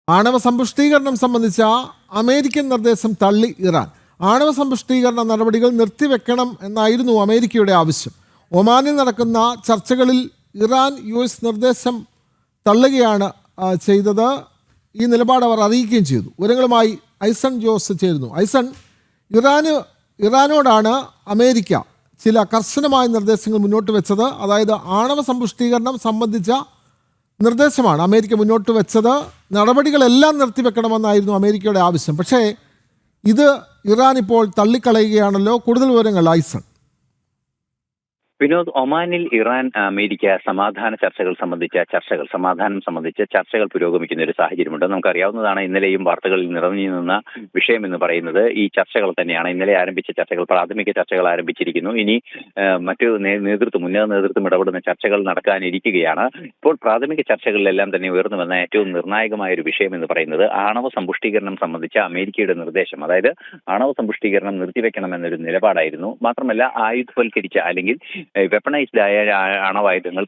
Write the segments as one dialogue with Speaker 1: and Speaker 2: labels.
Speaker 1: ആണവ സമ്പുഷ്ടീകരണം സംബന്ധിച്ച അമേരിക്കൻ നിർദ്ദേശം തള്ളി ഇറാൻ. ആണവ സമ്പുഷ്ടീകരണ നടപടികൾ നിർത്തിവെക്കണം എന്നായിരുന്നു അമേരിക്കയുടെ ആവശ്യം. ഒമാനിൽ നടക്കുന്ന ചർച്ചകളിൽ ഇറാൻ US നിർദ്ദേശം തള്ളുകയാണ് ചെയ്തത്. ഈ നിലപാട് അവർ അറിയിക്കുകയും ചെയ്തു. വിവരങ്ങളുമായി ഐസൺ ജോസ് ചേരുന്നു. ഐസൺ, ഇറാനോടാണ് അമേരിക്ക ചില കർശനമായ നിർദ്ദേശങ്ങൾ മുന്നോട്ട് വെച്ചത്. അതായത് ആണവ സമ്പുഷ്ടീകരണം സംബന്ധിച്ച നിർദ്ദേശമാണ് അമേരിക്ക മുന്നോട്ട് വെച്ചത്. നടപടികളെല്ലാം നിർത്തിവെക്കണമെന്നായിരുന്നു അമേരിക്കയുടെ ആവശ്യം. പക്ഷേ ഇത് ഇറാൻ ഇപ്പോൾ തള്ളിക്കളയുകയാണല്ലോ. കൂടുതൽ വിവരങ്ങൾ ഐസൺ.
Speaker 2: വിനോദ്, ഒമാനിൽ ഇറാൻ അമേരിക്ക സമാധാനം സംബന്ധിച്ച ചർച്ചകൾ പുരോഗമിക്കുന്ന ഒരു സാഹചര്യമുണ്ട്. നമുക്കറിയാവുന്നതാണ്, ഇന്നലെയും വാർത്തകളിൽ നിറഞ്ഞു നിന്ന വിഷയം എന്ന് പറയുന്നത് ഈ ചർച്ചകൾ തന്നെയാണ്. ഇന്നലെ ആരംഭിച്ച ചർച്ചകൾ, പ്രാഥമിക ചർച്ചകൾ ആരംഭിച്ചിരിക്കുന്നു. ഇനി മറ്റു ഉന്നത നേതൃത്വം ഇടപെടുന്ന ചർച്ചകൾ നടക്കാനിരിക്കുകയാണ്. ഇപ്പോൾ പ്രാഥമിക ചർച്ചകളിലെല്ലാം തന്നെ ഉയർന്നു വന്ന ഏറ്റവും നിർണായകമായ ഒരു വിഷയം എന്ന് പറയുന്നത് ആണവ സമ്പുഷ്ടീകരണം സംബന്ധിച്ച അമേരിക്കയുടെ നിർദ്ദേശം. അതായത് ആണവ സമ്പുഷ്ടീകരണം നിർത്തിവെക്കണമെന്നൊരു നിലപാടായിരുന്നു. മാത്രമല്ല, ആയുധവൽക്കരിച്ച അല്ലെങ്കിൽ വെപ്പണൈസ്ഡ് ആയ ആണവായുധങ്ങൾ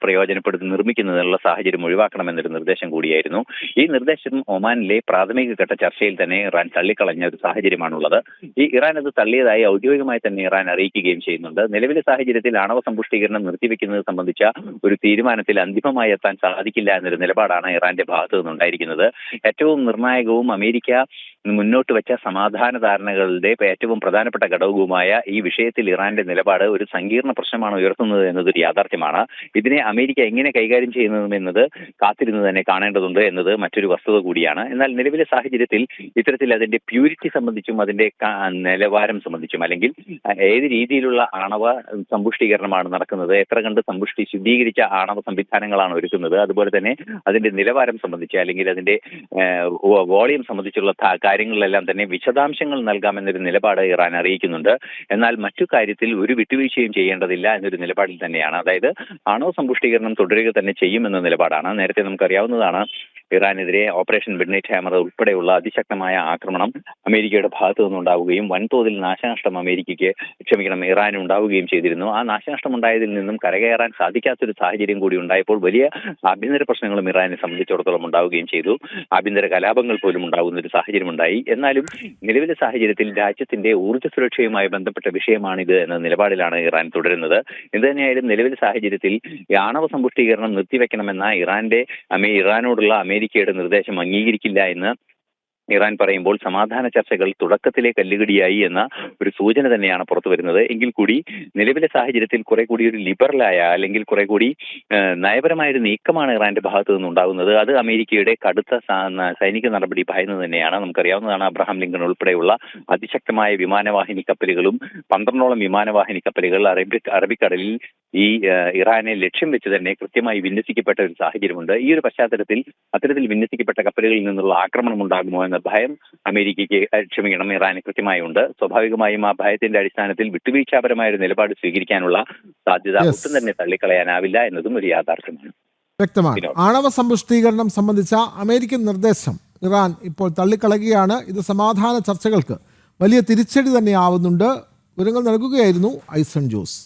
Speaker 2: നിർമ്മിക്കുന്നതിനുള്ള സാഹചര്യം ഒഴിവാക്കണമെന്നൊരു നിർദ്ദേശം കൂടിയായിരുന്നു. ഈ നിർദ്ദേശം ഒമാനിലെ പ്രാഥമിക ഘട്ട ചർച്ചയിൽ തന്നെ ഇറാൻ തള്ളിക്കളഞ്ഞ ഒരു സാഹചര്യമാണുള്ളത്. ഇറാൻ അത് തള്ളിയതായി ഔദ്യോഗികമായി തന്നെ ഇറാൻ അറിയിക്കുകയും ചെയ്യുന്നുണ്ട്. നിലവിലെ സാഹചര്യത്തിൽ ആണവ സമ്പുഷ്ടീകരണം നിർത്തിവെക്കുന്നത് സംബന്ധിച്ച ഒരു തീരുമാനത്തിൽ അന്തിമമായി എത്താൻ സാധിക്കില്ല എന്നൊരു നിലപാടാണ് ഇറാന്റെ ഭാഗത്തു നിന്നുണ്ടായിരിക്കുന്നത്. ഏറ്റവും നിർണായകവും അമേരിക്ക മുന്നോട്ട് വെച്ച സമാധാന ധാരണകളുടെ ഏറ്റവും പ്രധാനപ്പെട്ട ഘടകവുമായ ഈ വിഷയത്തിൽ ഇറാന്റെ നിലപാട് ഒരു സങ്കീർണ പ്രശ്നമാണ് ഉയർത്തുന്നത് എന്നതൊരു യാഥാർത്ഥ്യമാണ്. ഇതിനെ അമേരിക്ക എങ്ങനെ കൈകാര്യം ചെയ്യുന്നതെന്നത് കാത്തിരുന്ന് തന്നെ കാണേണ്ടതുണ്ട് എന്നത് മറ്റൊരു വസ്തുത കൂടിയാണ്. എന്നാൽ നിലവിലെ സാഹചര്യത്തിൽ ഇത്തരത്തിൽ അതിന്റെ പ്യൂരിറ്റി സംബന്ധിച്ചും അതിന്റെ നിലവാരം സംബന്ധിച്ചും, അല്ലെങ്കിൽ ഏത് രീതിയിലുള്ള ആണവ സമ്പുഷ്ടീകരണമാണ് നടക്കുന്നത്, എത്ര കണ്ട് ശുദ്ധീകരിച്ച ആണവ സംവിധാനങ്ങളാണ് ഒരുക്കുന്നത്, അതുപോലെ തന്നെ അതിന്റെ നിലവാരം സംബന്ധിച്ച് അല്ലെങ്കിൽ അതിന്റെ വോളിയം സംബന്ധിച്ചുള്ള കാര്യങ്ങളിലെല്ലാം തന്നെ വിശദാംശങ്ങൾ നൽകാമെന്നൊരു നിലപാട് ഇറാൻ അറിയിക്കുന്നുണ്ട്. എന്നാൽ മറ്റു കാര്യത്തിൽ ഒരു വിട്ടുവീഴ്ചയും ചെയ്യേണ്ടതില്ല എന്നൊരു നിലപാടിൽ തന്നെയാണ്. അതായത് ആണവ സമ്പുഷ്ടീകരണം തുടരുക തന്നെ ചെയ്യുമെന്ന നിലപാടാണ്. നേരത്തെ നമുക്കറിയാവുന്നതാണ്, ഇറാനെതിരെ ഓപ്പറേഷൻ മിഡ്നൈറ്റ് ഹാമർ ഉൾപ്പെടെയുള്ള അതിശക്തമായ ആക്രമണം അമേരിക്കയുടെ ഭാഗത്തു നിന്നുണ്ടാവുകയും വൻതോതിൽ നാശനഷ്ടം ഇറാന് ഉണ്ടാവുകയും ചെയ്തിരുന്നു. ആ നാശനഷ്ടം ഉണ്ടായതിൽ നിന്നും കരകയറാൻ സാധിക്കാത്തൊരു സാഹചര്യം കൂടി ഉണ്ടായപ്പോൾ വലിയ ആഭ്യന്തര പ്രശ്നങ്ങളും ഇറാനെ സംബന്ധിച്ചിടത്തോളം ഉണ്ടാവുകയും ചെയ്തു. ആഭ്യന്തര കലാപങ്ങൾ പോലും ഉണ്ടാകുന്ന ഒരു സാഹചര്യം ഉണ്ടായി. എന്നാലും നിലവിലെ സാഹചര്യത്തിൽ രാജ്യത്തിന്റെ ഊർജ്ജ സുരക്ഷയുമായി ബന്ധപ്പെട്ട വിഷയമാണിത് എന്ന നിലപാടിലാണ് ഇറാൻ തുടരുന്നത്. എന്തുതന്നെയായാലും നിലവിലെ സാഹചര്യത്തിൽ ആണവ സമ്പുഷ്ടീകരണം നിർത്തിവെക്കണമെന്ന ഇറാനോടുള്ള അമേരിക്കയുടെ നിർദ്ദേശം അംഗീകരിക്കില്ല എന്ന് ഇറാൻ പറയുമ്പോൾ സമാധാന ചർച്ചകൾ തുടക്കത്തിലെ കല്ലുകടിയായി എന്ന ഒരു സൂചന തന്നെയാണ് പുറത്തു വരുന്നത്. എങ്കിൽ കൂടി നിലവിലെ സാഹചര്യത്തിൽ കുറെ കൂടി ഒരു ലിബറലായ അല്ലെങ്കിൽ കുറെ കൂടി നയപരമായ ഒരു നീക്കമാണ് ഇറാന്റെ ഭാഗത്തു നിന്നുണ്ടാകുന്നത്. അത് അമേരിക്കയുടെ കടുത്ത സൈനിക നടപടി ഭയന്ന് തന്നെയാണ്. നമുക്കറിയാവുന്നതാണ്, അബ്രഹാം ലിങ്കൺ ഉൾപ്പെടെയുള്ള അതിശക്തമായ വിമാനവാഹിനി കപ്പലുകളും 12ഓളം വിമാനവാഹിനി കപ്പലുകൾ അറബിക്കടലിൽ ഈ ഇറാനെ ലക്ഷ്യം വെച്ച് തന്നെ കൃത്യമായി വിന്യസിക്കപ്പെട്ട ഒരു സാഹചര്യമുണ്ട്. ഈ ഒരു പശ്ചാത്തലത്തിൽ അത്തരത്തിൽ വിന്യസിക്കപ്പെട്ട കപ്പലുകളിൽ നിന്നുള്ള ആക്രമണം ഉണ്ടാകുമോ എന്ന ഭയം ഇറാന് കൃത്യമായി ഉണ്ട്. സ്വാഭാവികമായും ആ ഭയത്തിന്റെ അടിസ്ഥാനത്തിൽ വിട്ടുവീഴ്ചാപരമായ ഒരു നിലപാട് സ്വീകരിക്കാനുള്ള സാധ്യത ഒട്ടും തന്നെ തള്ളിക്കളയാനാവില്ല എന്നതും ഒരു യാഥാർത്ഥ്യമാണ്.
Speaker 1: വ്യക്തമാണ്. ആണവ സമ്പുഷ്ടീകരണം സംബന്ധിച്ച അമേരിക്കൻ നിർദ്ദേശം ഇറാൻ ഇപ്പോൾ തള്ളിക്കളയുകയാണ്. ഇത് സമാധാന ചർച്ചകൾക്ക് വലിയ തിരിച്ചടി തന്നെ ആവുന്നുണ്ട്. വിവരങ്ങൾ നൽകുകയായിരുന്നു ഐസൺ ജോസ്.